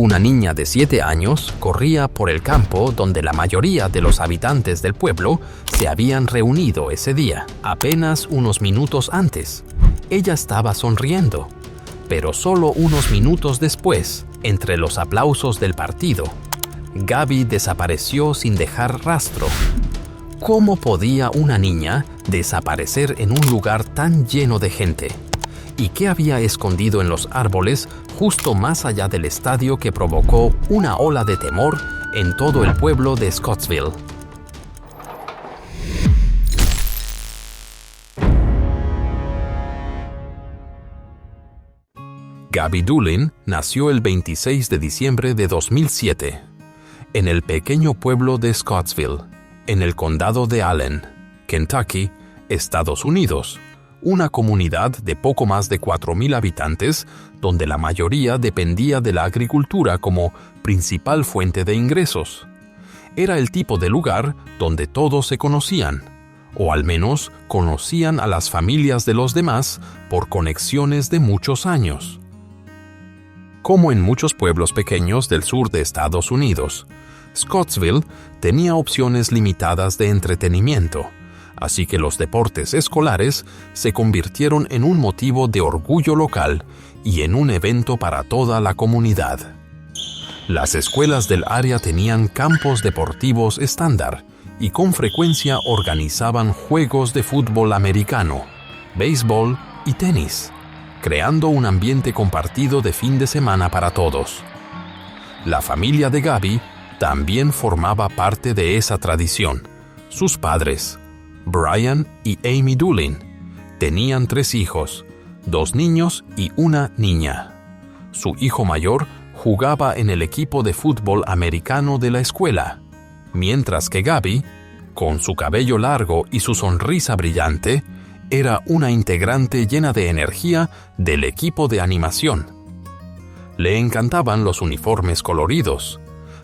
Una niña de 7 años corría por el campo donde la mayoría de los habitantes del pueblo se habían reunido ese día, apenas unos minutos antes. Ella estaba sonriendo, pero solo unos minutos después, entre los aplausos del partido, Gaby desapareció sin dejar rastro. ¿Cómo podía una niña desaparecer en un lugar tan lleno de gente? ¿Y qué había escondido en los árboles justo más allá del estadio que provocó una ola de temor en todo el pueblo de Scottsville? Gaby Doolin nació el 26 de diciembre de 2007 en el pequeño pueblo de Scottsville, en el condado de Allen, Kentucky, Estados Unidos. Una comunidad de poco más de 4,000 habitantes, donde la mayoría dependía de la agricultura como principal fuente de ingresos. Era el tipo de lugar donde todos se conocían, o al menos conocían a las familias de los demás por conexiones de muchos años. Como en muchos pueblos pequeños del sur de Estados Unidos, Scottsville tenía opciones limitadas de entretenimiento, así que los deportes escolares se convirtieron en un motivo de orgullo local y en un evento para toda la comunidad. Las escuelas del área tenían campos deportivos estándar y con frecuencia organizaban juegos de fútbol americano, béisbol y tenis, creando un ambiente compartido de fin de semana para todos. La familia de Gaby también formaba parte de esa tradición. Sus padres, Brian y Amy Doolin, tenían 3 hijos, 2 niños y una niña. Su hijo mayor jugaba en el equipo de fútbol americano de la escuela, mientras que Gaby, con su cabello largo y su sonrisa brillante, era una integrante llena de energía del equipo de animación. Le encantaban los uniformes coloridos.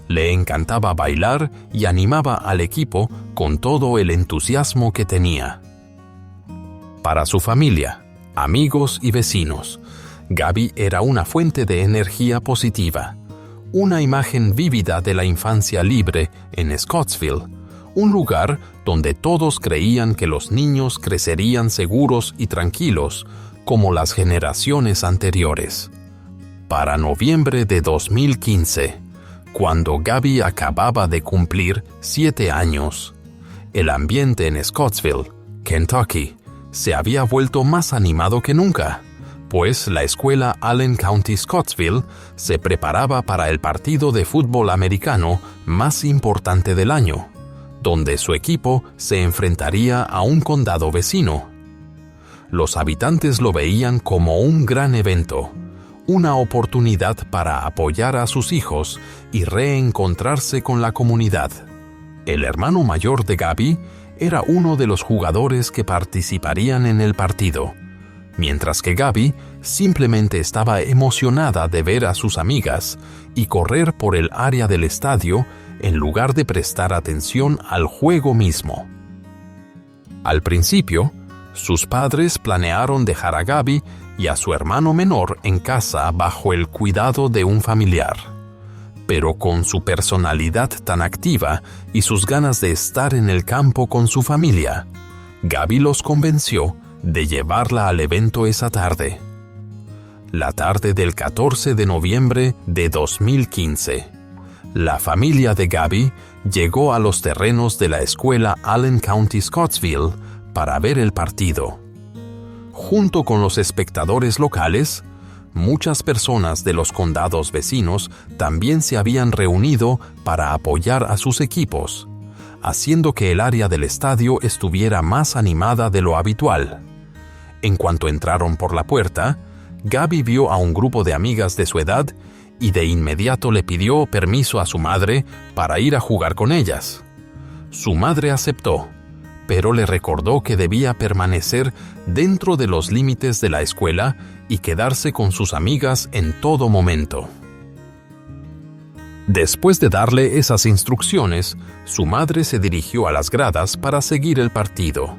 Le encantaba bailar y animaba al equipo con todo el entusiasmo que tenía. Para su familia, amigos y vecinos, Gaby era una fuente de energía positiva, una imagen vívida de la infancia libre en Scottsville, un lugar donde todos creían que los niños crecerían seguros y tranquilos como las generaciones anteriores. Para noviembre de 2015, cuando Gaby acababa de cumplir 7 años, el ambiente en Scottsville, Kentucky, se había vuelto más animado que nunca, pues la escuela Allen County Scottsville se preparaba para el partido de fútbol americano más importante del año, donde su equipo se enfrentaría a un condado vecino. Los habitantes lo veían como un gran evento, una oportunidad para apoyar a sus hijos y reencontrarse con la comunidad. El hermano mayor de Gaby era uno de los jugadores que participarían en el partido, mientras que Gaby simplemente estaba emocionada de ver a sus amigas y correr por el área del estadio en lugar de prestar atención al juego mismo. Al principio, sus padres planearon dejar a Gaby y a su hermano menor en casa bajo el cuidado de un familiar. Pero con su personalidad tan activa y sus ganas de estar en el campo con su familia, Gaby los convenció de llevarla al evento esa tarde. La tarde del 14 de noviembre de 2015, la familia de Gaby llegó a los terrenos de la escuela Allen County Scottsville para ver el partido. Junto con los espectadores locales, muchas personas de los condados vecinos también se habían reunido para apoyar a sus equipos, haciendo que el área del estadio estuviera más animada de lo habitual. En cuanto entraron por la puerta, Gaby vio a un grupo de amigas de su edad y de inmediato le pidió permiso a su madre para ir a jugar con ellas. Su madre aceptó, pero le recordó que debía permanecer dentro de los límites de la escuela y quedarse con sus amigas en todo momento. Después de darle esas instrucciones, su madre se dirigió a las gradas para seguir el partido,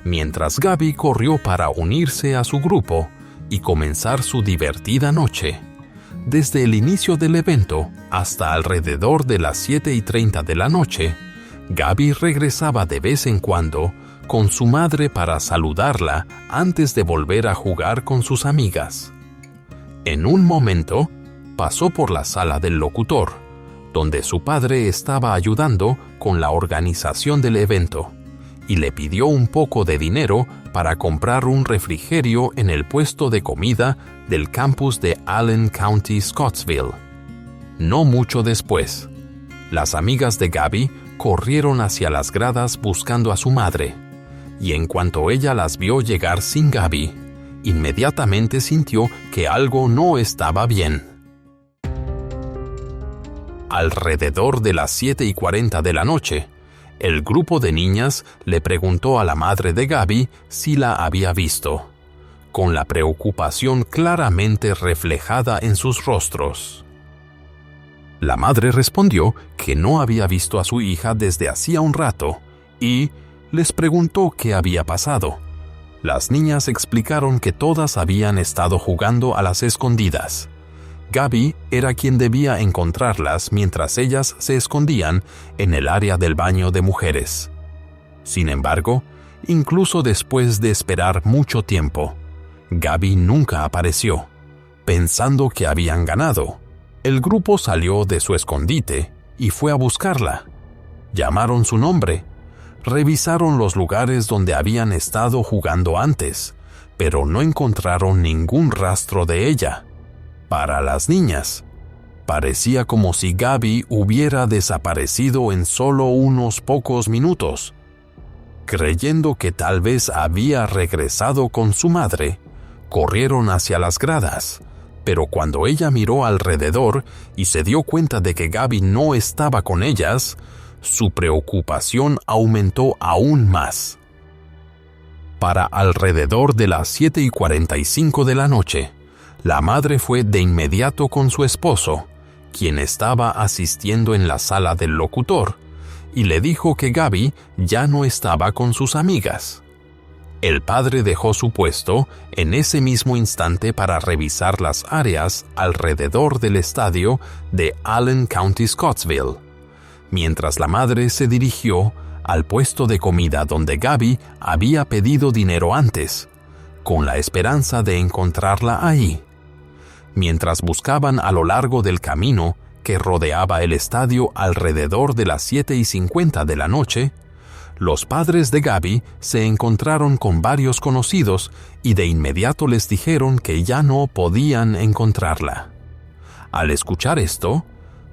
mientras Gaby corrió para unirse a su grupo y comenzar su divertida noche, desde el inicio del evento hasta alrededor de las 7:30 de la noche, Gaby regresaba de vez en cuando con su madre para saludarla antes de volver a jugar con sus amigas. En un momento, pasó por la sala del locutor, donde su padre estaba ayudando con la organización del evento, y le pidió un poco de dinero para comprar un refrigerio en el puesto de comida del campus de Allen County, Scottsville. No mucho después, las amigas de Gaby corrieron hacia las gradas buscando a su madre, y en cuanto ella las vio llegar sin Gaby, inmediatamente sintió que algo no estaba bien. Alrededor de las 7:40 de la noche, el grupo de niñas le preguntó a la madre de Gaby si la había visto, con la preocupación claramente reflejada en sus rostros. La madre respondió que no había visto a su hija desde hacía un rato y les preguntó qué había pasado. Las niñas explicaron que todas habían estado jugando a las escondidas. Gaby era quien debía encontrarlas mientras ellas se escondían en el área del baño de mujeres. Sin embargo, incluso después de esperar mucho tiempo, Gaby nunca apareció. Pensando que habían ganado, el grupo salió de su escondite y fue a buscarla. Llamaron su nombre, revisaron los lugares donde habían estado jugando antes, pero no encontraron ningún rastro de ella. Para las niñas, parecía como si Gaby hubiera desaparecido en solo unos pocos minutos. Creyendo que tal vez había regresado con su madre, corrieron hacia las gradas, pero cuando ella miró alrededor y se dio cuenta de que Gaby no estaba con ellas, su preocupación aumentó aún más. Para alrededor de las 7:45 de la noche, la madre fue de inmediato con su esposo, quien estaba asistiendo en la sala del locutor, y le dijo que Gaby ya no estaba con sus amigas. El padre dejó su puesto en ese mismo instante para revisar las áreas alrededor del estadio de Allen County, Scottsville, mientras la madre se dirigió al puesto de comida donde Gaby había pedido dinero antes, con la esperanza de encontrarla ahí. Mientras buscaban a lo largo del camino que rodeaba el estadio alrededor de las 7:50 de la noche, los padres de Gaby se encontraron con varios conocidos y de inmediato les dijeron que ya no podían encontrarla. Al escuchar esto,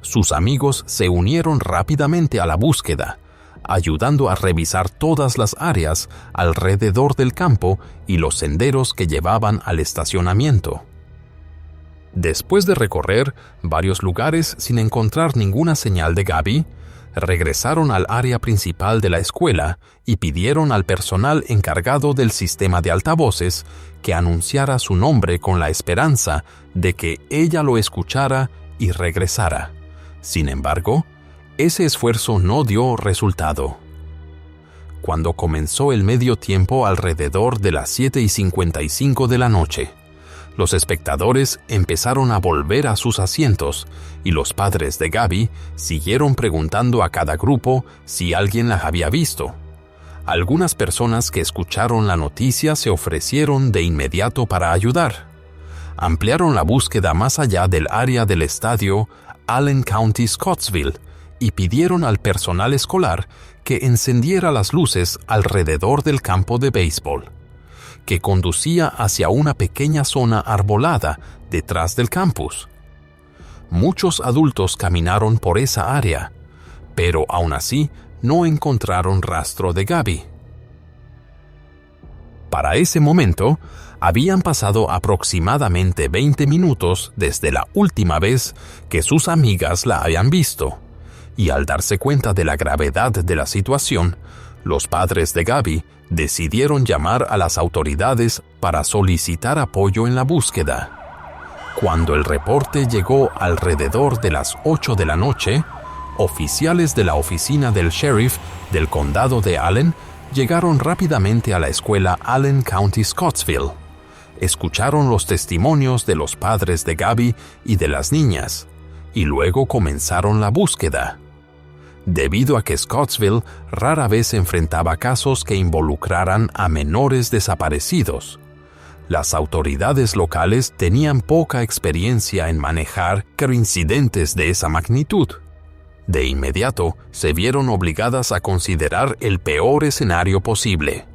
sus amigos se unieron rápidamente a la búsqueda, ayudando a revisar todas las áreas alrededor del campo y los senderos que llevaban al estacionamiento. Después de recorrer varios lugares sin encontrar ninguna señal de Gaby, regresaron al área principal de la escuela y pidieron al personal encargado del sistema de altavoces que anunciara su nombre con la esperanza de que ella lo escuchara y regresara. Sin embargo, ese esfuerzo no dio resultado. Cuando comenzó el medio tiempo alrededor de las 7:55 de la noche, los espectadores empezaron a volver a sus asientos y los padres de Gaby siguieron preguntando a cada grupo si alguien la había visto. Algunas personas que escucharon la noticia se ofrecieron de inmediato para ayudar. Ampliaron la búsqueda más allá del área del estadio Allen County, Scottsville, y pidieron al personal escolar que encendiera las luces alrededor del campo de béisbol, que conducía hacia una pequeña zona arbolada detrás del campus. Muchos adultos caminaron por esa área, pero aún así no encontraron rastro de Gaby. Para ese momento, habían pasado aproximadamente 20 minutos desde la última vez que sus amigas la habían visto, y al darse cuenta de la gravedad de la situación, los padres de Gaby decidieron llamar a las autoridades para solicitar apoyo en la búsqueda. Cuando el reporte llegó alrededor de las 8 de la noche, oficiales de la oficina del sheriff del condado de Allen llegaron rápidamente a la escuela Allen County, Scottsville. escucharon los testimonios de los padres de Gabby y de las niñas, y luego comenzaron la búsqueda. Debido a que Scottsville rara vez enfrentaba casos que involucraran a menores desaparecidos, las autoridades locales tenían poca experiencia en manejar incidentes de esa magnitud. De inmediato, se vieron obligadas a considerar el peor escenario posible: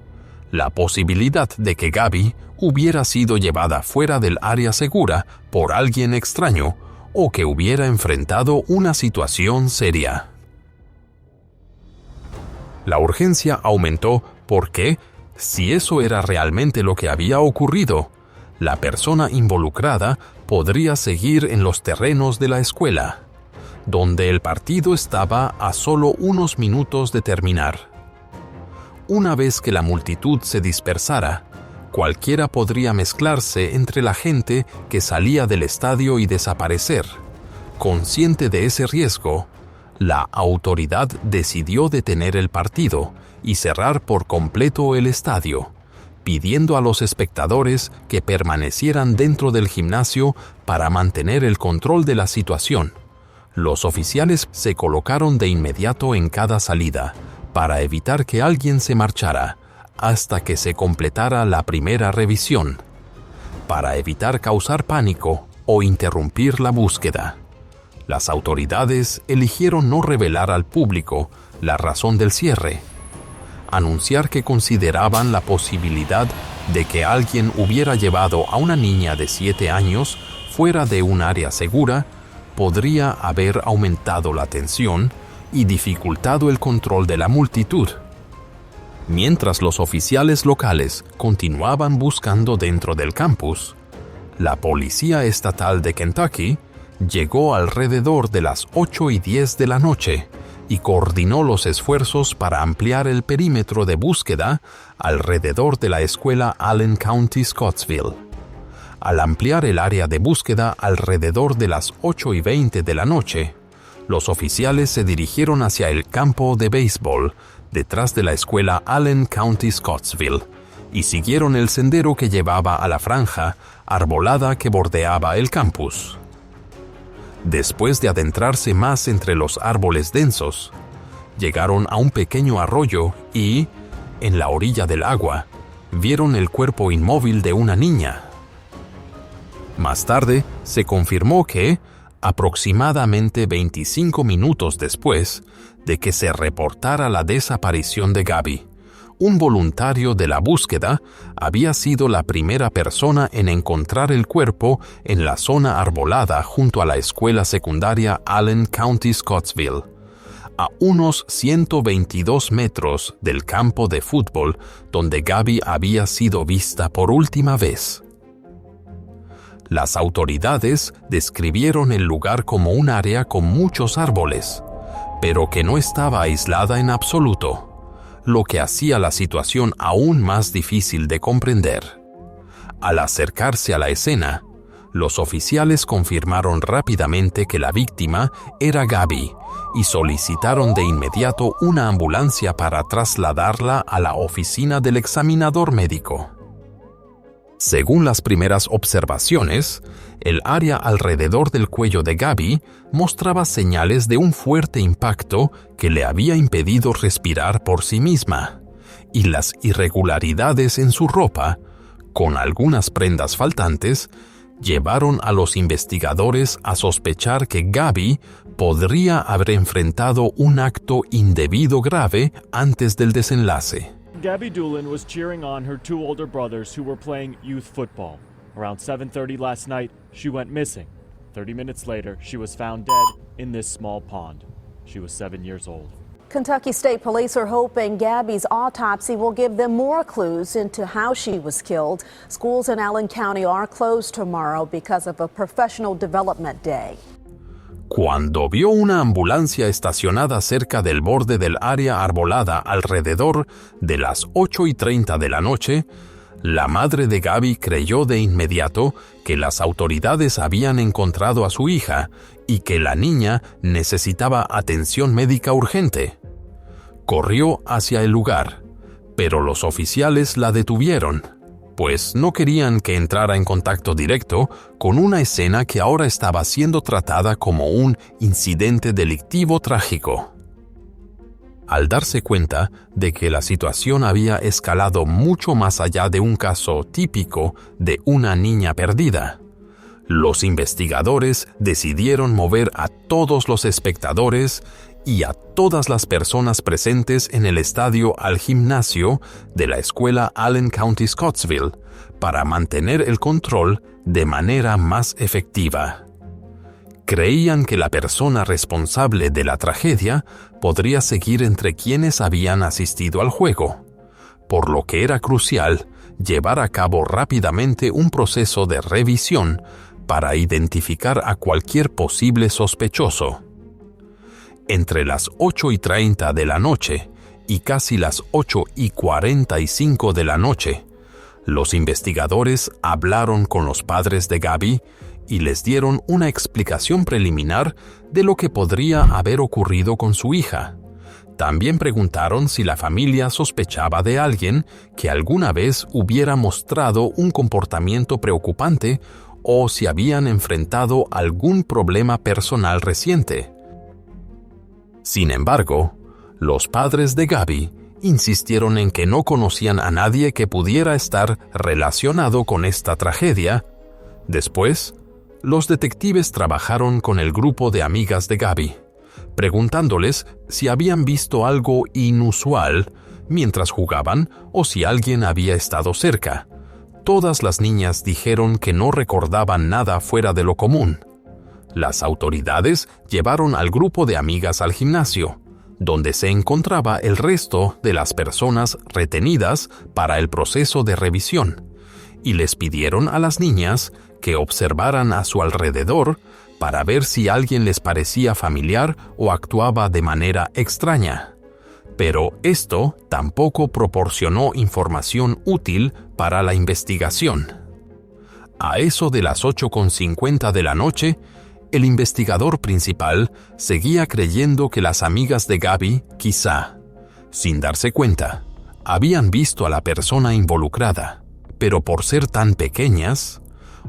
la posibilidad de que Gabby hubiera sido llevada fuera del área segura por alguien extraño o que hubiera enfrentado una situación seria. La urgencia aumentó porque, si eso era realmente lo que había ocurrido, la persona involucrada podría seguir en los terrenos de la escuela, donde el partido estaba a solo unos minutos de terminar. Una vez que la multitud se dispersara, cualquiera podría mezclarse entre la gente que salía del estadio y desaparecer. Consciente de ese riesgo, la autoridad decidió detener el partido y cerrar por completo el estadio, pidiendo a los espectadores que permanecieran dentro del gimnasio para mantener el control de la situación. Los oficiales se colocaron de inmediato en cada salida para evitar que alguien se marchara hasta que se completara la primera revisión, para evitar causar pánico o interrumpir la búsqueda. Las autoridades eligieron no revelar al público la razón del cierre. Anunciar que consideraban la posibilidad de que alguien hubiera llevado a una niña de 7 años fuera de un área segura podría haber aumentado la tensión y dificultado el control de la multitud. Mientras los oficiales locales continuaban buscando dentro del campus, la Policía Estatal de Kentucky llegó alrededor de las 8:10 de la noche y coordinó los esfuerzos para ampliar el perímetro de búsqueda alrededor de la escuela Allen County Scottsville. Al ampliar el área de búsqueda alrededor de las 8:20 de la noche, los oficiales se dirigieron hacia el campo de béisbol detrás de la escuela Allen County Scottsville y siguieron el sendero que llevaba a la franja arbolada que bordeaba el campus. Después de adentrarse más entre los árboles densos, llegaron a un pequeño arroyo y, en la orilla del agua, vieron el cuerpo inmóvil de una niña. Más tarde, se confirmó que, aproximadamente 25 minutos después de que se reportara la desaparición de Gabby, un voluntario de la búsqueda había sido la primera persona en encontrar el cuerpo en la zona arbolada junto a la escuela secundaria Allen County Scottsville, a unos 122 metros del campo de fútbol donde Gabby había sido vista por última vez. Las autoridades describieron el lugar como un área con muchos árboles, pero que no estaba aislada en absoluto, lo que hacía la situación aún más difícil de comprender. Al acercarse a la escena, los oficiales confirmaron rápidamente que la víctima era Gabby y solicitaron de inmediato una ambulancia para trasladarla a la oficina del examinador médico. Según las primeras observaciones, el área alrededor del cuello de Gabby mostraba señales de un fuerte impacto que le había impedido respirar por sí misma, y las irregularidades en su ropa, con algunas prendas faltantes, llevaron a los investigadores a sospechar que Gabby podría haber enfrentado un acto indebido grave antes del desenlace. Gabby Doolin was cheering on her 2 older brothers who were playing youth football. Around 7:30 last night, she went missing. 30 minutes later, she was found dead in this small pond. She was 7 years old. Kentucky State Police are hoping Gabby's autopsy will give them more clues into how she was killed. Schools in Allen County are closed tomorrow because of a professional development day. Cuando vio una ambulancia estacionada cerca del borde del área arbolada alrededor de las 8:30 de la noche, la madre de Gabby creyó de inmediato que las autoridades habían encontrado a su hija y que la niña necesitaba atención médica urgente. Corrió hacia el lugar, pero los oficiales la detuvieron, pues no querían que entrara en contacto directo con una escena que ahora estaba siendo tratada como un incidente delictivo trágico. Al darse cuenta de que la situación había escalado mucho más allá de un caso típico de una niña perdida, los investigadores decidieron mover a todos los espectadores y a todas las personas presentes en el estadio al gimnasio de la escuela Allen County Scottsville para mantener el control de manera más efectiva. Creían que la persona responsable de la tragedia podría seguir entre quienes habían asistido al juego, por lo que era crucial llevar a cabo rápidamente un proceso de revisión para identificar a cualquier posible sospechoso. Entre las 8:30 de la noche y casi las 8:45 de la noche, los investigadores hablaron con los padres de Gabby y les dieron una explicación preliminar de lo que podría haber ocurrido con su hija. También preguntaron si la familia sospechaba de alguien que alguna vez hubiera mostrado un comportamiento preocupante o si habían enfrentado algún problema personal reciente. Sin embargo, los padres de Gabby insistieron en que no conocían a nadie que pudiera estar relacionado con esta tragedia. Después, los detectives trabajaron con el grupo de amigas de Gabby, preguntándoles si habían visto algo inusual mientras jugaban o si alguien había estado cerca. Todas las niñas dijeron que no recordaban nada fuera de lo común. Las autoridades llevaron al grupo de amigas al gimnasio, donde se encontraba el resto de las personas retenidas para el proceso de revisión, y les pidieron a las niñas que observaran a su alrededor para ver si alguien les parecía familiar o actuaba de manera extraña. Pero esto tampoco proporcionó información útil para la investigación. A eso de las 8:50 de la noche, el investigador principal seguía creyendo que las amigas de Gabby, quizá, sin darse cuenta, habían visto a la persona involucrada, pero por ser tan pequeñas,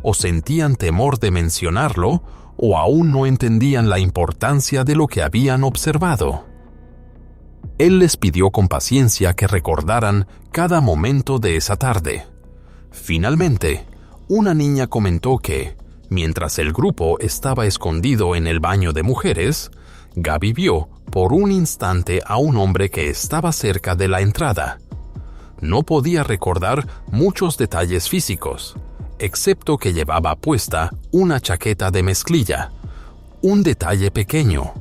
o sentían temor de mencionarlo, o aún no entendían la importancia de lo que habían observado. Él les pidió con paciencia que recordaran cada momento de esa tarde. Finalmente, una niña comentó que, mientras el grupo estaba escondido en el baño de mujeres, Gabby vio por un instante a un hombre que estaba cerca de la entrada. No podía recordar muchos detalles físicos, excepto que llevaba puesta una chaqueta de mezclilla, un detalle pequeño,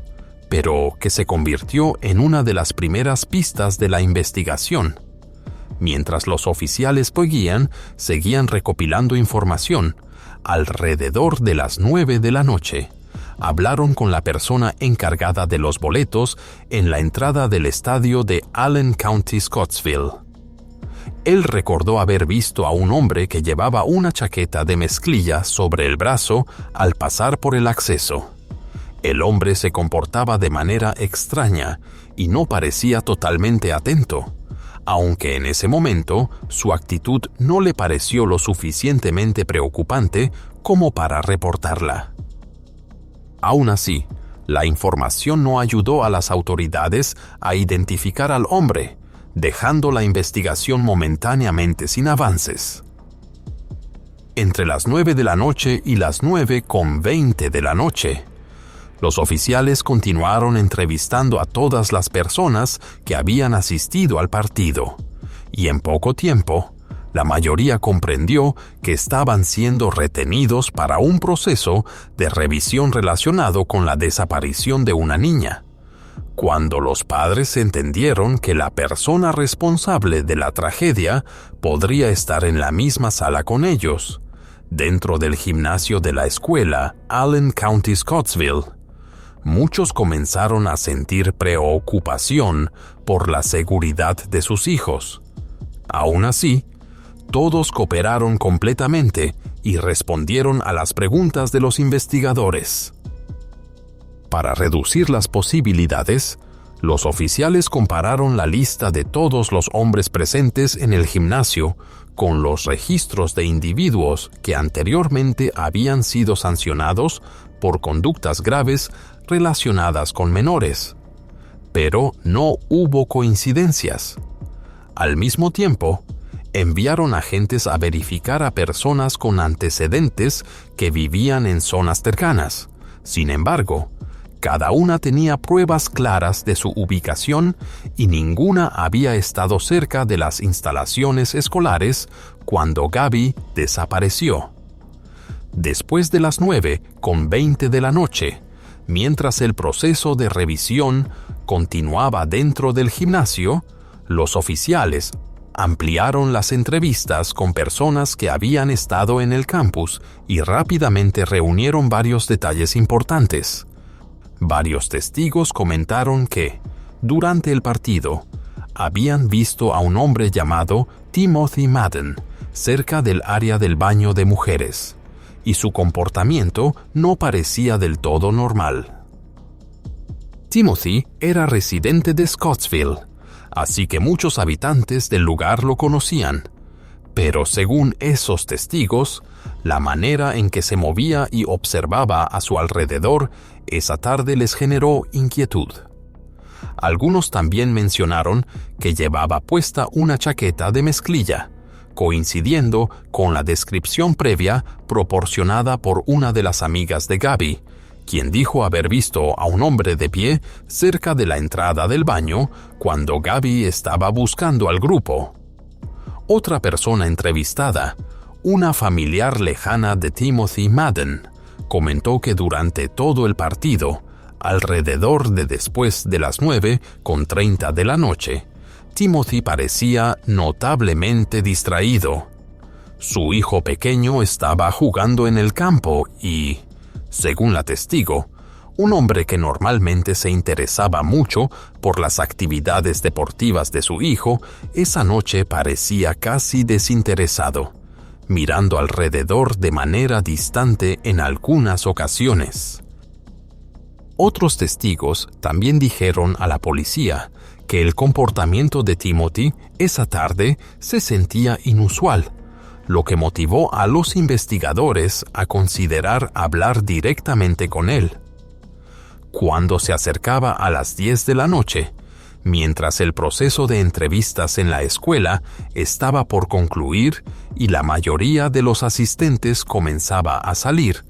pero que se convirtió en una de las primeras pistas de la investigación. Mientras los oficiales seguían recopilando información, alrededor de las 9 de la noche, hablaron con la persona encargada de los boletos en la entrada del estadio de Allen County Scottsville. Él recordó haber visto a un hombre que llevaba una chaqueta de mezclilla sobre el brazo al pasar por el acceso. El hombre se comportaba de manera extraña y no parecía totalmente atento, aunque en ese momento su actitud no le pareció lo suficientemente preocupante como para reportarla. Aún así, la información no ayudó a las autoridades a identificar al hombre, dejando la investigación momentáneamente sin avances. Entre las 9 de la noche y las 9:20 de la noche, los oficiales continuaron entrevistando a todas las personas que habían asistido al partido, y en poco tiempo, la mayoría comprendió que estaban siendo retenidos para un proceso de revisión relacionado con la desaparición de una niña. Cuando los padres entendieron que la persona responsable de la tragedia podría estar en la misma sala con ellos, dentro del gimnasio de la escuela Allen County Scottsville, muchos comenzaron a sentir preocupación por la seguridad de sus hijos. Aún así, todos cooperaron completamente y respondieron a las preguntas de los investigadores. Para reducir las posibilidades, Los oficiales compararon la lista de todos los hombres presentes en el gimnasio con los registros de individuos que anteriormente habían sido sancionados por conductas graves relacionadas con menores. Pero no hubo coincidencias. Al mismo tiempo, enviaron agentes a verificar a personas con antecedentes que vivían en zonas cercanas. Sin embargo, cada una tenía pruebas claras de su ubicación y ninguna había estado cerca de las instalaciones escolares cuando Gabby desapareció. Después de las 9:20 de la noche, mientras el proceso de revisión continuaba dentro del gimnasio, los oficiales ampliaron las entrevistas con personas que habían estado en el campus y rápidamente reunieron varios detalles importantes. Varios testigos comentaron que, durante el partido, habían visto a un hombre llamado Timothy Madden cerca del área del baño de mujeres, y su comportamiento no parecía del todo normal. Timothy era residente de Scottsville, así que muchos habitantes del lugar lo conocían, pero según esos testigos, la manera en que se movía y observaba a su alrededor esa tarde les generó inquietud. Algunos también mencionaron que llevaba puesta una chaqueta de mezclilla, coincidiendo con la descripción previa proporcionada por una de las amigas de Gabby, quien dijo haber visto a un hombre de pie cerca de la entrada del baño cuando Gabby estaba buscando al grupo. Otra persona entrevistada, una familiar lejana de Timothy Madden, comentó que durante todo el partido, alrededor de después de las 9:30 de la noche, Timothy parecía notablemente distraído. Su hijo pequeño estaba jugando en el campo y, según la testigo, un hombre que normalmente se interesaba mucho por las actividades deportivas de su hijo, esa noche parecía casi desinteresado, mirando alrededor de manera distante en algunas ocasiones. Otros testigos también dijeron a la policía que el comportamiento de Timothy esa tarde se sentía inusual, lo que motivó a los investigadores a considerar hablar directamente con él. Cuando se acercaba a las 10 de la noche, mientras el proceso de entrevistas en la escuela estaba por concluir y la mayoría de los asistentes comenzaba a salir,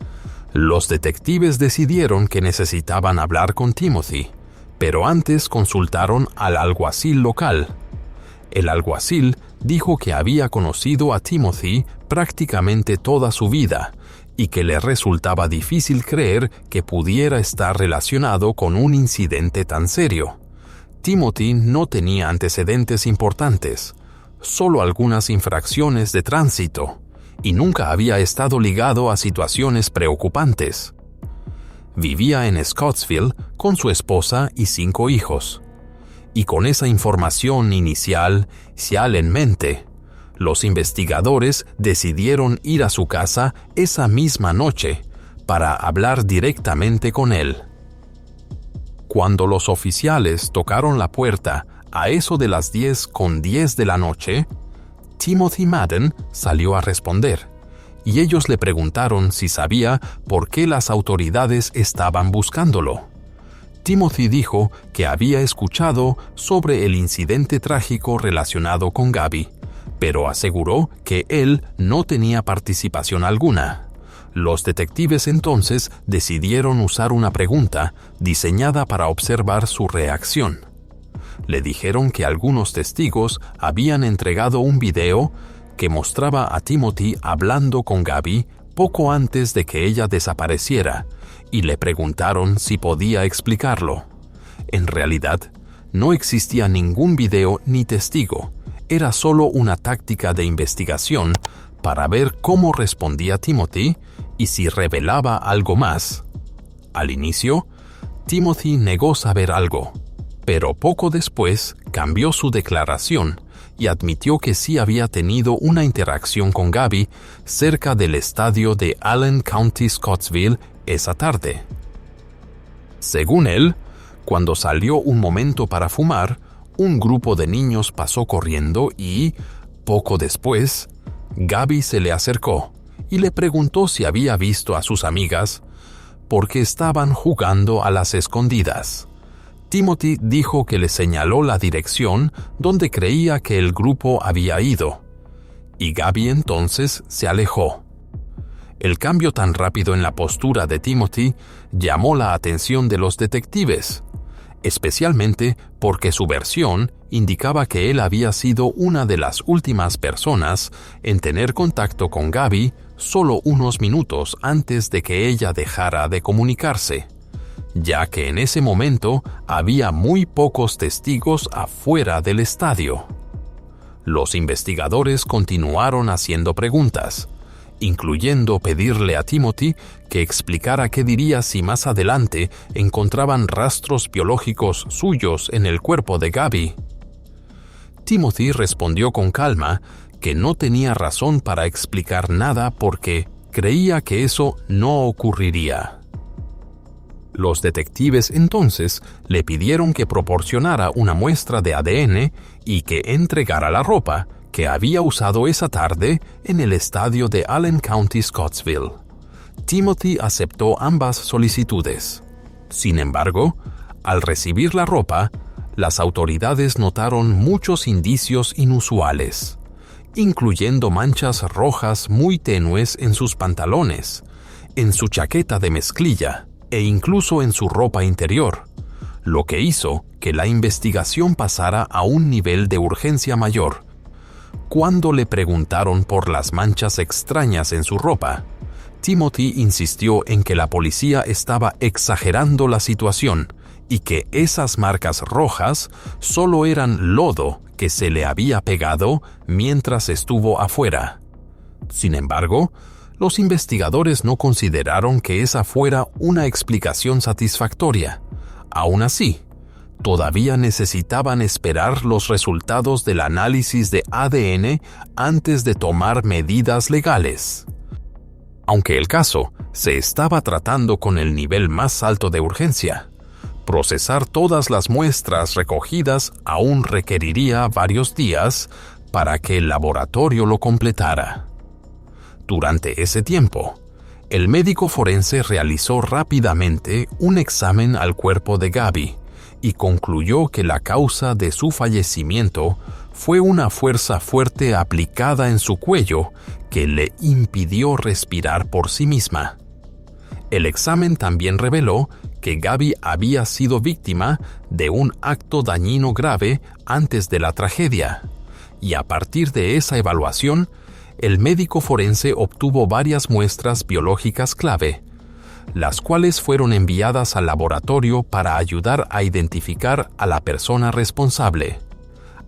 los detectives decidieron que necesitaban hablar con Timothy, pero antes consultaron al alguacil local. El alguacil dijo que había conocido a Timothy prácticamente toda su vida y que le resultaba difícil creer que pudiera estar relacionado con un incidente tan serio. Timothy no tenía antecedentes importantes, solo algunas infracciones de tránsito, y nunca había estado ligado a situaciones preocupantes. Vivía en Scottsville con su esposa y 5 hijos. Y con esa información inicial en mente, los investigadores decidieron ir a su casa esa misma noche para hablar directamente con él. Cuando los oficiales tocaron la puerta a eso de las 10:10 de la noche, Timothy Madden salió a responder, y ellos le preguntaron si sabía por qué las autoridades estaban buscándolo. Timothy dijo que había escuchado sobre el incidente trágico relacionado con Gabby, pero aseguró que él no tenía participación alguna. Los detectives entonces decidieron usar una pregunta diseñada para observar su reacción. Le dijeron que algunos testigos habían entregado un video que mostraba a Timothy hablando con Gabby poco antes de que ella desapareciera, y le preguntaron si podía explicarlo. En realidad, no existía ningún video ni testigo, era solo una táctica de investigación para ver cómo respondía Timothy y si revelaba algo más. Al inicio, Timothy negó saber algo, pero poco después cambió su declaración y admitió que sí había tenido una interacción con Gabby cerca del estadio de Allen County, Scottsville, esa tarde. Según él, Cuando salió un momento para fumar, un grupo de niños pasó corriendo y, poco después, Gabby se le acercó y le preguntó si había visto a sus amigas porque estaban jugando a las escondidas. Timothy dijo que le señaló la dirección donde creía que el grupo había ido, y Gabby entonces se alejó. El cambio tan rápido en la postura de Timothy llamó la atención de los detectives, especialmente porque su versión indicaba que él había sido una de las últimas personas en tener contacto con Gabby solo unos minutos antes de que ella dejara de comunicarse, ya que en ese momento había muy pocos testigos afuera del estadio. Los investigadores continuaron haciendo preguntas, incluyendo pedirle a Timothy que explicara qué diría si más adelante encontraban rastros biológicos suyos en el cuerpo de Gabby. Timothy respondió con calma que no tenía razón para explicar nada porque creía que eso no ocurriría. Los detectives entonces le pidieron que proporcionara una muestra de ADN y que entregara la ropa que había usado esa tarde en el estadio de Allen County, Scottsville. Timothy aceptó ambas solicitudes. Sin embargo, al recibir la ropa, las autoridades notaron muchos indicios inusuales, incluyendo manchas rojas muy tenues en sus pantalones, en su chaqueta de mezclilla e incluso en su ropa interior, lo que hizo que la investigación pasara a un nivel de urgencia mayor. Cuando le preguntaron por las manchas extrañas en su ropa, Timothy insistió en que la policía estaba exagerando la situación y que esas marcas rojas solo eran lodo que se le había pegado mientras estuvo afuera. Sin embargo, los investigadores no consideraron que esa fuera una explicación satisfactoria. Aún así, todavía necesitaban esperar los resultados del análisis de ADN antes de tomar medidas legales. Aunque el caso se estaba tratando con el nivel más alto de urgencia, procesar todas las muestras recogidas aún requeriría varios días para que el laboratorio lo completara. Durante ese tiempo, el médico forense realizó rápidamente un examen al cuerpo de Gabby y concluyó que la causa de su fallecimiento fue una fuerza fuerte aplicada en su cuello que le impidió respirar por sí misma. El examen también reveló que Gabby había sido víctima de un acto dañino grave antes de la tragedia, y a partir de esa evaluación, el médico forense obtuvo varias muestras biológicas clave, las cuales fueron enviadas al laboratorio para ayudar a identificar a la persona responsable.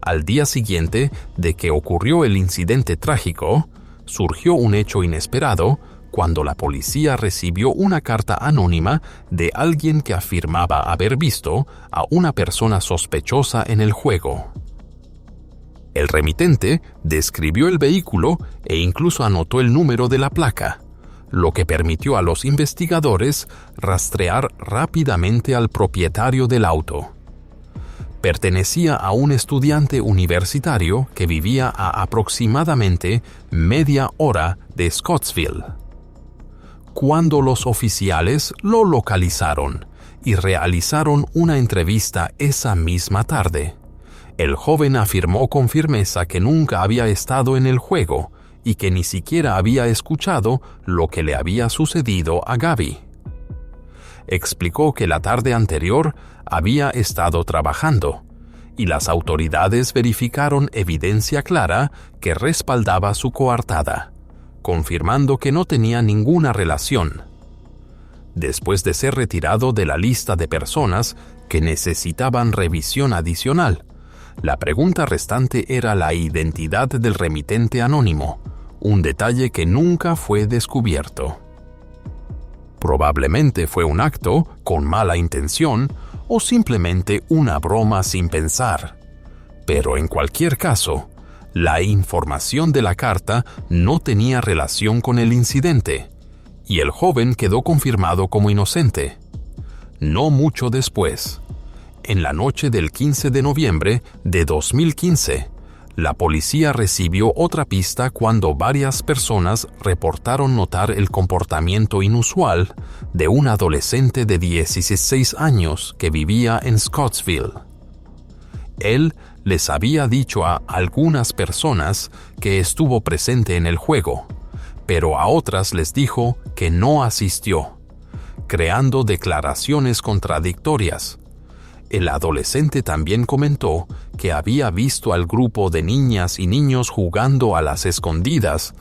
Al día siguiente de que ocurrió el incidente trágico, surgió un hecho inesperado cuando la policía recibió una carta anónima de alguien que afirmaba haber visto a una persona sospechosa en el juego. El remitente describió el vehículo e incluso anotó el número de la placa, lo que permitió a los investigadores rastrear rápidamente al propietario del auto. Pertenecía a un estudiante universitario que vivía a aproximadamente media hora de Scottsville. Cuando los oficiales lo localizaron y realizaron una entrevista esa misma tarde, el joven afirmó con firmeza que nunca había estado en el juego y que ni siquiera había escuchado lo que le había sucedido a Gabby. Explicó que la tarde anterior había estado trabajando y las autoridades verificaron evidencia clara que respaldaba su coartada, confirmando que no tenía ninguna relación. Después de ser retirado de la lista de personas que necesitaban revisión adicional, la pregunta restante era la identidad del remitente anónimo, un detalle que nunca fue descubierto. Probablemente fue un acto con mala intención o simplemente una broma sin pensar. Pero en cualquier caso, la información de la carta no tenía relación con el incidente, y el joven quedó confirmado como inocente. No mucho después, en la noche del 15 de noviembre de 2015, la policía recibió otra pista cuando varias personas reportaron notar el comportamiento inusual de un adolescente de 16 años que vivía en Scottsville. Él les había dicho a algunas personas que estuvo presente en el juego, pero a otras les dijo que no asistió, creando declaraciones contradictorias. El adolescente también comentó que había visto al grupo de niñas y niños jugando a las escondidas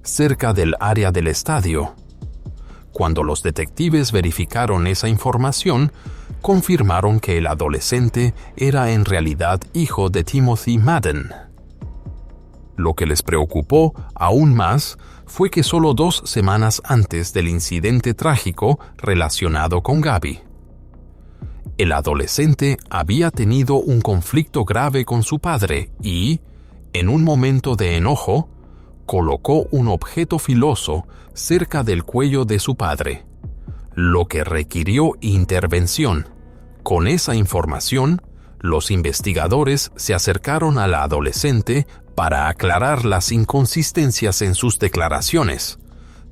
cerca del área del estadio. Cuando los detectives verificaron esa información, confirmaron que el adolescente era en realidad hijo de Timothy Madden. Lo que les preocupó aún más fue que solo 2 semanas antes del incidente trágico relacionado con Gabby, el adolescente había tenido un conflicto grave con su padre y, en un momento de enojo, colocó un objeto filoso cerca del cuello de su padre, lo que requirió intervención. Con esa información, los investigadores se acercaron al adolescente para aclarar las inconsistencias en sus declaraciones,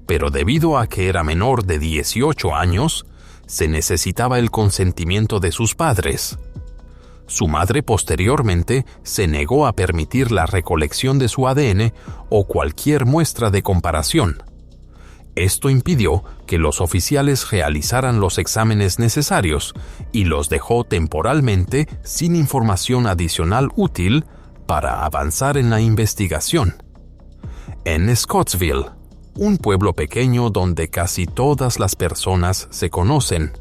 pero debido a que era menor de 18 años, se necesitaba el consentimiento de sus padres. Su madre posteriormente se negó a permitir la recolección de su ADN o cualquier muestra de comparación. Esto impidió que los oficiales realizaran los exámenes necesarios y los dejó temporalmente sin información adicional útil para avanzar en la investigación. En Scottsville, un pueblo pequeño donde casi todas las personas se conocen,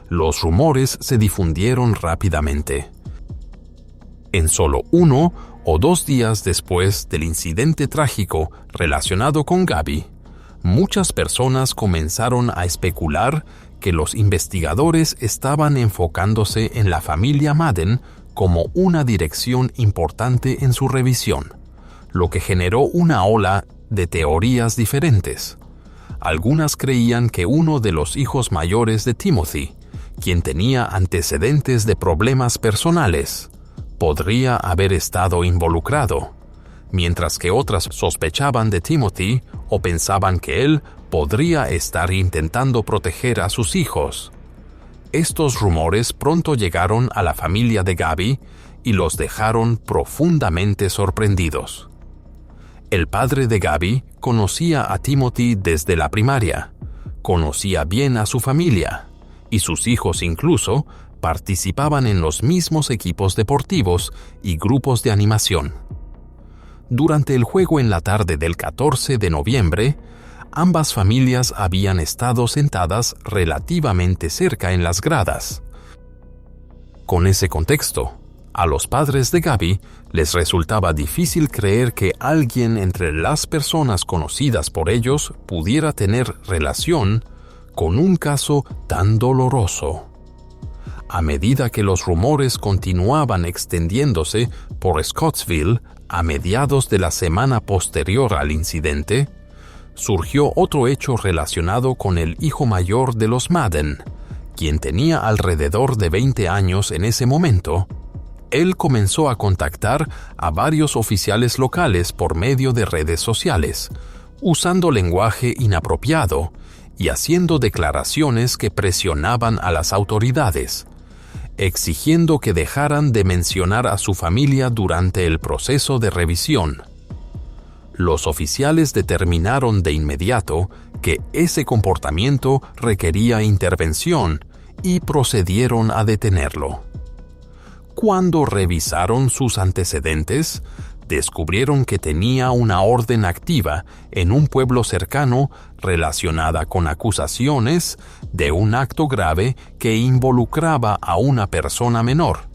los rumores se difundieron rápidamente. En solo 1 o 2 días después del incidente trágico relacionado con Gabby, muchas personas comenzaron a especular que los investigadores estaban enfocándose en la familia Madden como una dirección importante en su revisión, lo que generó una ola de teorías diferentes. Algunas creían que uno de los hijos mayores de Timothy, quien tenía antecedentes de problemas personales, podría haber estado involucrado, mientras que otras sospechaban de Timothy o pensaban que él podría estar intentando proteger a sus hijos. Estos rumores pronto llegaron a la familia de Gabby y los dejaron profundamente sorprendidos. El padre de Gabby conocía a Timothy desde la primaria, conocía bien a su familia, y sus hijos incluso participaban en los mismos equipos deportivos y grupos de animación. Durante el juego en la tarde del 14 de noviembre, ambas familias habían estado sentadas relativamente cerca en las gradas. Con ese contexto, a los padres de Gabby les resultaba difícil creer que alguien entre las personas conocidas por ellos pudiera tener relación con un caso tan doloroso. A medida que los rumores continuaban extendiéndose por Scottsville a mediados de la semana posterior al incidente, surgió otro hecho relacionado con el hijo mayor de los Madden, quien tenía alrededor de 20 años en ese momento. Él comenzó a contactar a varios oficiales locales por medio de redes sociales, usando lenguaje inapropiado y haciendo declaraciones que presionaban a las autoridades, exigiendo que dejaran de mencionar a su familia durante el proceso de revisión. Los oficiales determinaron de inmediato que ese comportamiento requería intervención y procedieron a detenerlo. Cuando revisaron sus antecedentes, descubrieron que tenía una orden activa en un pueblo cercano relacionada con acusaciones de un acto grave que involucraba a una persona menor.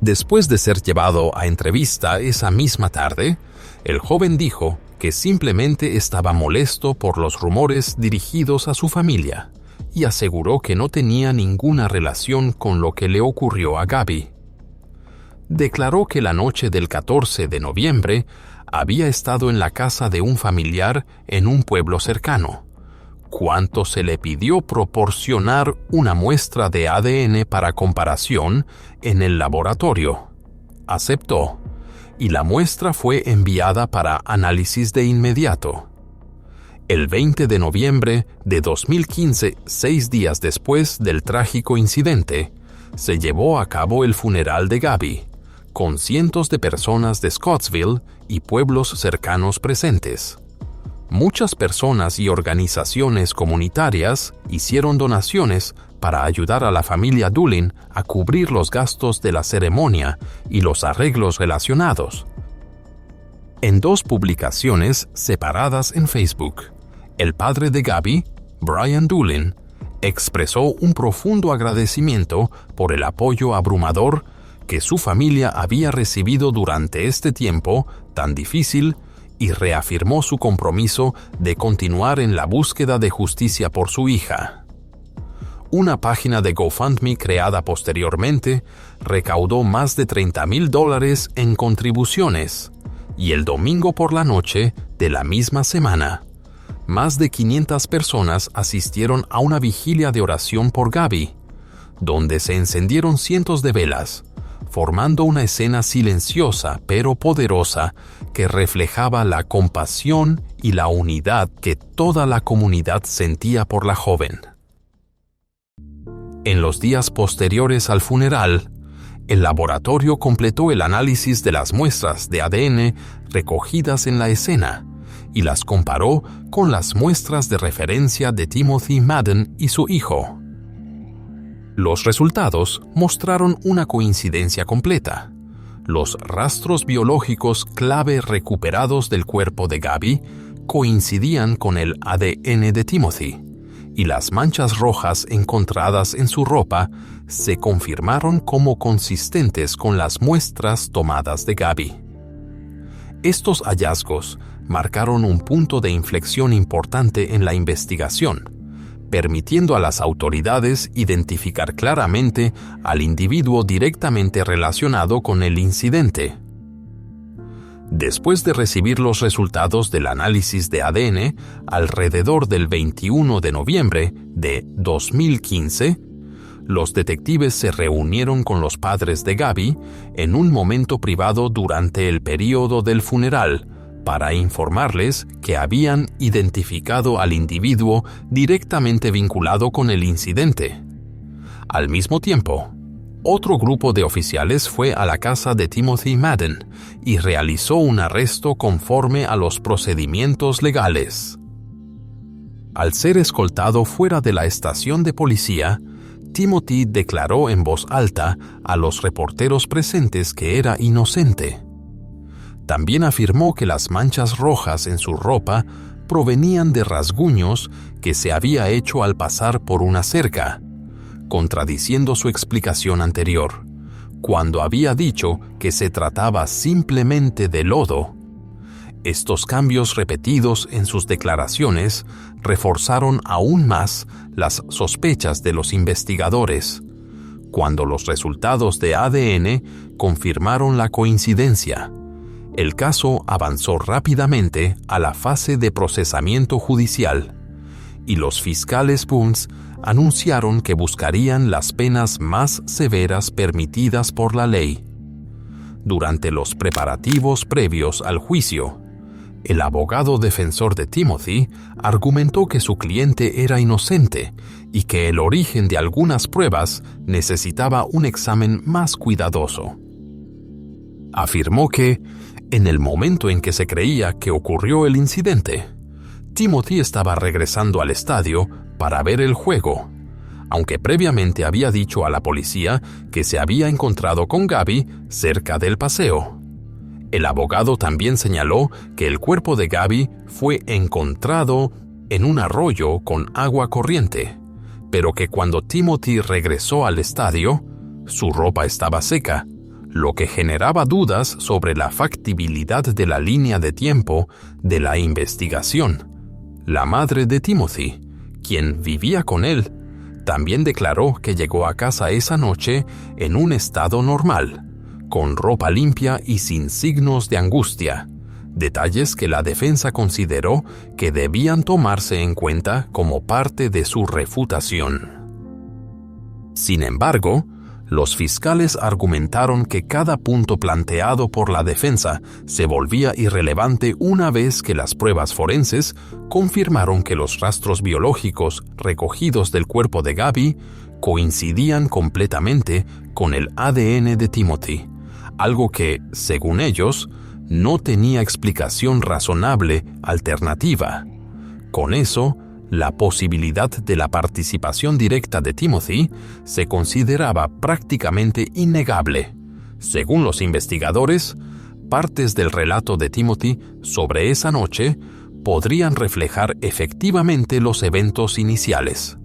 Después de ser llevado a entrevista esa misma tarde, el joven dijo que simplemente estaba molesto por los rumores dirigidos a su familia y aseguró que no tenía ninguna relación con lo que le ocurrió a Gabby. Declaró que la noche del 14 de noviembre había estado en la casa de un familiar en un pueblo cercano, cuanto se le pidió proporcionar una muestra de ADN para comparación en el laboratorio. Aceptó, y la muestra fue enviada para análisis de inmediato. El 20 de noviembre de 2015, 6 días después del trágico incidente, se llevó a cabo el funeral de Gabby, con cientos de personas de Scottsville y pueblos cercanos presentes. Muchas personas y organizaciones comunitarias hicieron donaciones para ayudar a la familia Doolin a cubrir los gastos de la ceremonia y los arreglos relacionados. En 2 publicaciones separadas en Facebook, el padre de Gabby, Brian Doolin, expresó un profundo agradecimiento por el apoyo abrumador que su familia había recibido durante este tiempo tan difícil y reafirmó su compromiso de continuar en la búsqueda de justicia por su hija. Una página de GoFundMe creada posteriormente recaudó más de $30,000 en contribuciones, y el domingo por la noche de la misma semana, más de 500 personas asistieron a una vigilia de oración por Gabby, donde se encendieron cientos de velas, formando una escena silenciosa pero poderosa que reflejaba la compasión y la unidad que toda la comunidad sentía por la joven. En los días posteriores al funeral, el laboratorio completó el análisis de las muestras de ADN recogidas en la escena y las comparó con las muestras de referencia de Timothy Madden y su hijo. Los resultados mostraron una coincidencia completa. Los rastros biológicos clave recuperados del cuerpo de Gabby coincidían con el ADN de Timothy, y las manchas rojas encontradas en su ropa se confirmaron como consistentes con las muestras tomadas de Gabby. Estos hallazgos marcaron un punto de inflexión importante en la investigación, permitiendo a las autoridades identificar claramente al individuo directamente relacionado con el incidente. Después de recibir los resultados del análisis de ADN alrededor del 21 de noviembre de 2015, los detectives se reunieron con los padres de Gabby en un momento privado durante el período del funeral para informarles que habían identificado al individuo directamente vinculado con el incidente. Al mismo tiempo, otro grupo de oficiales fue a la casa de Timothy Madden y realizó un arresto conforme a los procedimientos legales. Al ser escoltado fuera de la estación de policía, Timothy declaró en voz alta a los reporteros presentes que era inocente. También afirmó que las manchas rojas en su ropa provenían de rasguños que se había hecho al pasar por una cerca, contradiciendo su explicación anterior, cuando había dicho que se trataba simplemente de lodo. Estos cambios repetidos en sus declaraciones reforzaron aún más las sospechas de los investigadores, cuando los resultados de ADN confirmaron la coincidencia. El caso avanzó rápidamente a la fase de procesamiento judicial, y los fiscales Boone anunciaron que buscarían las penas más severas permitidas por la ley. Durante los preparativos previos al juicio, el abogado defensor de Timothy argumentó que su cliente era inocente y que el origen de algunas pruebas necesitaba un examen más cuidadoso. Afirmó que, en el momento en que se creía que ocurrió el incidente, Timothy estaba regresando al estadio para ver el juego, aunque previamente había dicho a la policía que se había encontrado con Gabby cerca del paseo. El abogado también señaló que el cuerpo de Gabby fue encontrado en un arroyo con agua corriente, pero que cuando Timothy regresó al estadio, su ropa estaba seca, lo que generaba dudas sobre la factibilidad de la línea de tiempo de la investigación. La madre de Timothy, quien vivía con él, también declaró que llegó a casa esa noche en un estado normal, con ropa limpia y sin signos de angustia, detalles que la defensa consideró que debían tomarse en cuenta como parte de su refutación. Sin embargo, los fiscales argumentaron que cada punto planteado por la defensa se volvía irrelevante una vez que las pruebas forenses confirmaron que los rastros biológicos recogidos del cuerpo de Gabby coincidían completamente con el ADN de Timothy, algo que, según ellos, no tenía explicación razonable alternativa. Con eso, la posibilidad de la participación directa de Timothy se consideraba prácticamente innegable. Según los investigadores, partes del relato de Timothy sobre esa noche podrían reflejar efectivamente los eventos iniciales.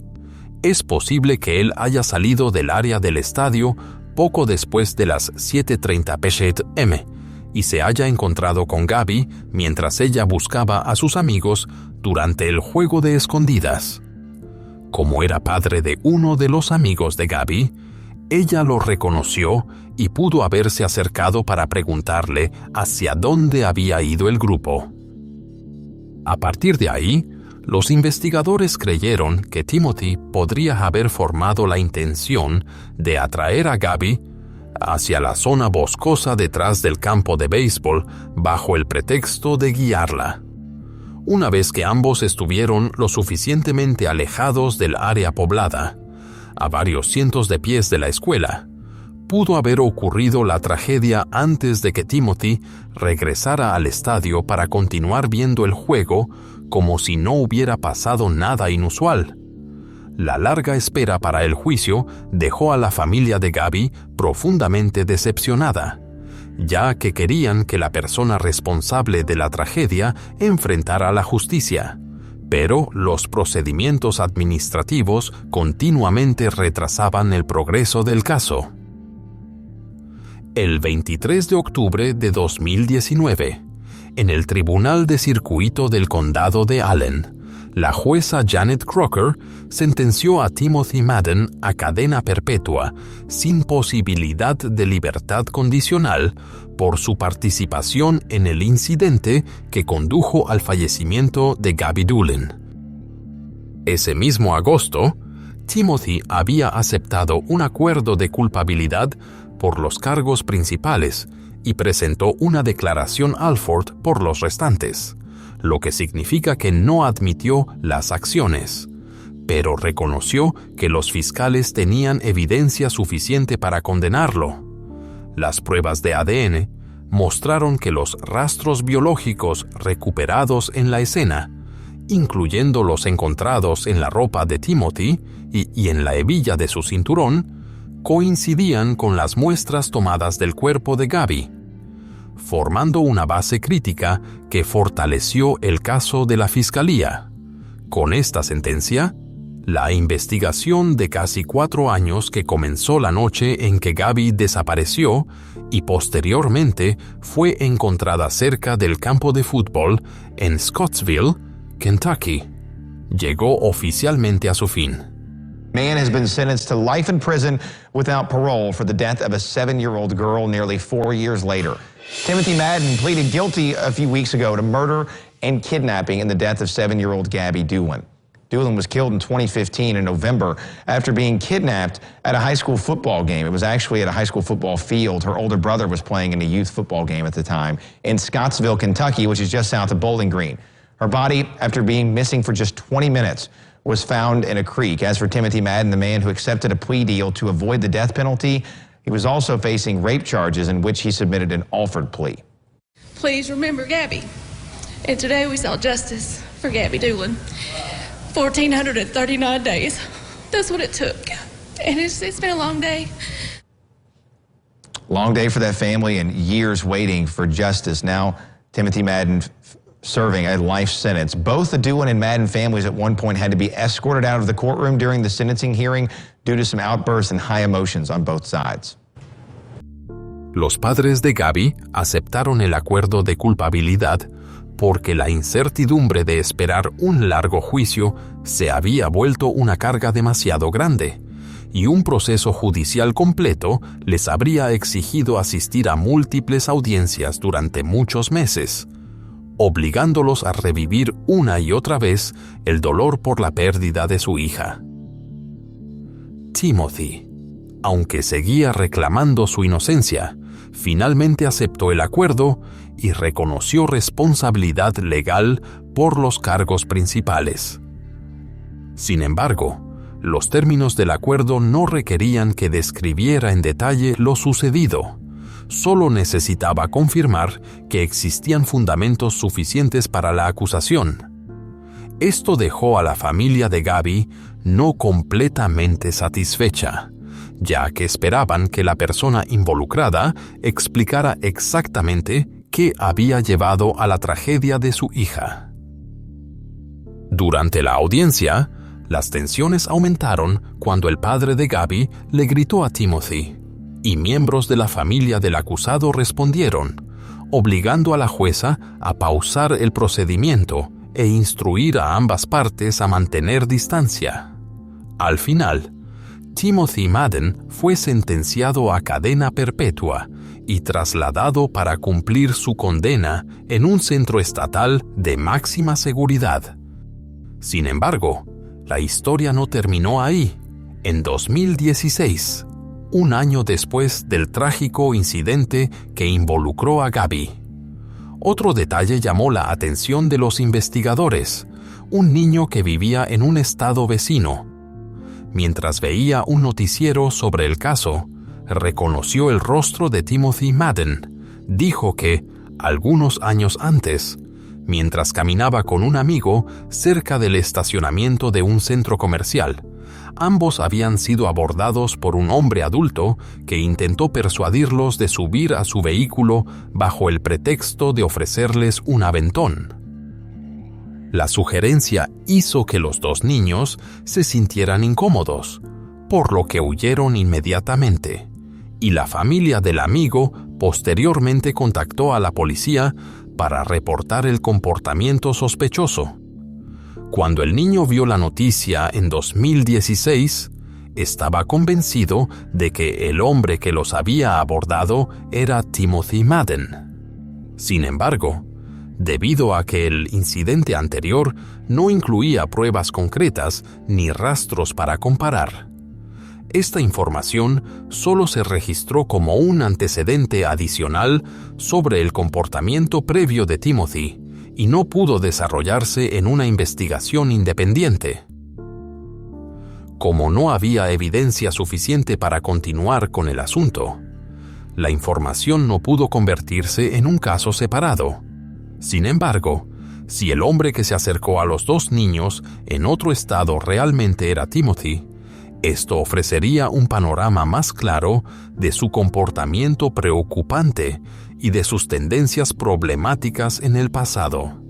Es posible que él haya salido del área del estadio poco después de las 7:30 p.m. y se haya encontrado con Gabby mientras ella buscaba a sus amigos durante el juego de escondidas. Como era padre de uno de los amigos de Gabby, ella lo reconoció y pudo haberse acercado para preguntarle hacia dónde había ido el grupo. A partir de ahí, los investigadores creyeron que Timothy podría haber formado la intención de atraer a Gabby hacia la zona boscosa detrás del campo de béisbol bajo el pretexto de guiarla. Una vez que ambos estuvieron lo suficientemente alejados del área poblada, a varios cientos de pies de la escuela, pudo haber ocurrido la tragedia antes de que Timothy regresara al estadio para continuar viendo el juego como si no hubiera pasado nada inusual. La larga espera para el juicio dejó a la familia de Gabby profundamente decepcionada, ya que querían que la persona responsable de la tragedia enfrentara la justicia, pero los procedimientos administrativos continuamente retrasaban el progreso del caso. El 23 de octubre de 2019, en el Tribunal de Circuito del Condado de Allen, la jueza Janet Crocker sentenció a Timothy Madden a cadena perpetua sin posibilidad de libertad condicional por su participación en el incidente que condujo al fallecimiento de Gabby Doolin. Ese mismo agosto, Timothy había aceptado un acuerdo de culpabilidad por los cargos principales y presentó una declaración Alford por los restantes, lo que significa que no admitió las acciones, pero reconoció que los fiscales tenían evidencia suficiente para condenarlo. Las pruebas de ADN mostraron que los rastros biológicos recuperados en la escena, incluyendo los encontrados en la ropa de Timothy y en la hebilla de su cinturón, coincidían con las muestras tomadas del cuerpo de Gabby, formando una base crítica que fortaleció el caso de la Fiscalía. Con esta sentencia, la investigación de casi 4 años que comenzó la noche en que Gabby desapareció y posteriormente fue encontrada cerca del campo de fútbol en Scottsville, Kentucky, llegó oficialmente a su fin. Man has been sentenced to life in prison without parole for the death of a 7-year-old girl nearly 4 years later. Timothy Madden pleaded guilty a few weeks ago to murder and kidnapping in the death of 7-year-old Gabby Doolin. Doolin was killed in 2015 in November after being kidnapped at a high school football game. It was actually at a high school football field. Her older brother was playing in a youth football game at the time in Scottsville, Kentucky, which is just south of Bowling Green. Her body, after being missing for just 20 minutes, was found in a creek. As for Timothy Madden, the man who accepted a plea deal to avoid the death penalty, he was also facing rape charges in which he submitted an Alford plea. Please remember Gabby. And today we saw justice for Gabby Doolin. 1,439 days. That's what it took. And it's been a long day. Long day for that family and years waiting for justice. Now, Timothy Madden serving a life sentence. Both the Doolin and Madden families at one point had to be escorted out of the courtroom during the sentencing hearing due to some outbursts and high emotions on both sides. Los padres de Gabby aceptaron el acuerdo de culpabilidad porque la incertidumbre de esperar un largo juicio se había vuelto una carga demasiado grande, y un proceso judicial completo les habría exigido asistir a múltiples audiencias durante muchos meses. obligándolos a revivir una y otra vez el dolor por la pérdida de su hija. Timothy, aunque seguía reclamando su inocencia, finalmente aceptó el acuerdo y reconoció responsabilidad legal por los cargos principales. Sin embargo, los términos del acuerdo no requerían que describiera en detalle lo sucedido. Solo necesitaba confirmar que existían fundamentos suficientes para la acusación. Esto dejó a la familia de Gabby no completamente satisfecha, ya que esperaban que la persona involucrada explicara exactamente qué había llevado a la tragedia de su hija. Durante la audiencia, las tensiones aumentaron cuando el padre de Gabby le gritó a Timothy, y miembros de la familia del acusado respondieron, obligando a la jueza a pausar el procedimiento e instruir a ambas partes a mantener distancia. Al final, Timothy Madden fue sentenciado a cadena perpetua y trasladado para cumplir su condena en un centro estatal de máxima seguridad. Sin embargo, la historia no terminó ahí. En 2016, un año después del trágico incidente que involucró a Gabby, otro detalle llamó la atención de los investigadores: un niño que vivía en un estado vecino. Mientras veía un noticiero sobre el caso, reconoció el rostro de Timothy Madden. Dijo que, algunos años antes, mientras caminaba con un amigo cerca del estacionamiento de un centro comercial, ambos habían sido abordados por un hombre adulto que intentó persuadirlos de subir a su vehículo bajo el pretexto de ofrecerles un aventón. La sugerencia hizo que los dos niños se sintieran incómodos, por lo que huyeron inmediatamente, y la familia del amigo posteriormente contactó a la policía para reportar el comportamiento sospechoso. Cuando el niño vio la noticia en 2016, estaba convencido de que el hombre que los había abordado era Timothy Madden. Sin embargo, debido a que el incidente anterior no incluía pruebas concretas ni rastros para comparar, esta información solo se registró como un antecedente adicional sobre el comportamiento previo de Timothy y no pudo desarrollarse en una investigación independiente. Como no había evidencia suficiente para continuar con el asunto, la información no pudo convertirse en un caso separado. Sin embargo, si el hombre que se acercó a los dos niños en otro estado realmente era Timothy, esto ofrecería un panorama más claro de su comportamiento preocupante y de sus tendencias problemáticas en el pasado.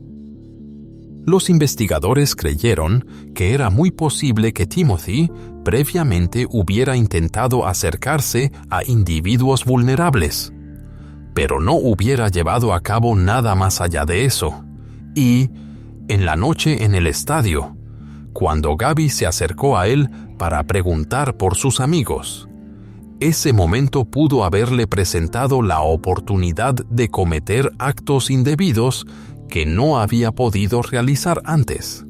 Los investigadores creyeron que era muy posible que Timothy previamente hubiera intentado acercarse a individuos vulnerables, pero no hubiera llevado a cabo nada más allá de eso. Y, en la noche en el estadio, cuando Gabby se acercó a él para preguntar por sus amigos, ese momento pudo haberle presentado la oportunidad de cometer actos indebidos que no había podido realizar antes.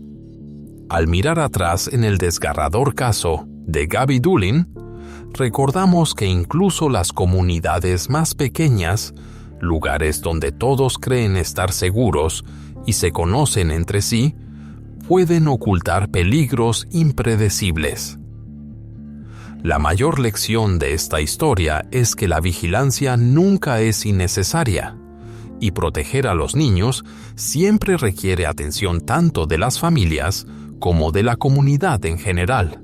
Al mirar atrás en el desgarrador caso de Gabby Doolin, recordamos que incluso las comunidades más pequeñas, lugares donde todos creen estar seguros y se conocen entre sí, pueden ocultar peligros impredecibles. La mayor lección de esta historia es que la vigilancia nunca es innecesaria, y proteger a los niños siempre requiere atención tanto de las familias como de la comunidad en general.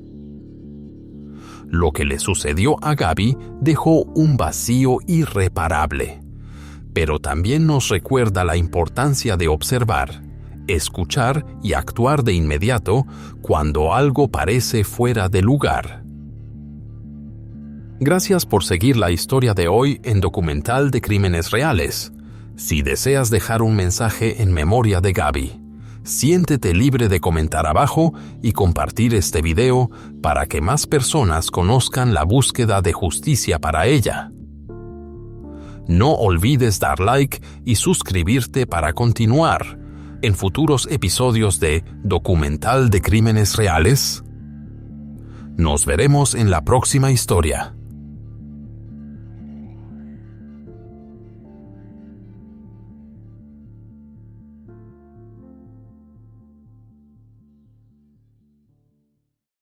Lo que le sucedió a Gabby dejó un vacío irreparable, pero también nos recuerda la importancia de observar, escuchar y actuar de inmediato cuando algo parece fuera de lugar. Gracias por seguir la historia de hoy en Documental de Crímenes Reales. Si deseas dejar un mensaje en memoria de Gabby, siéntete libre de comentar abajo y compartir este video para que más personas conozcan la búsqueda de justicia para ella. No olvides dar like y suscribirte para continuar en futuros episodios de Documental de Crímenes Reales. Nos veremos en la próxima historia.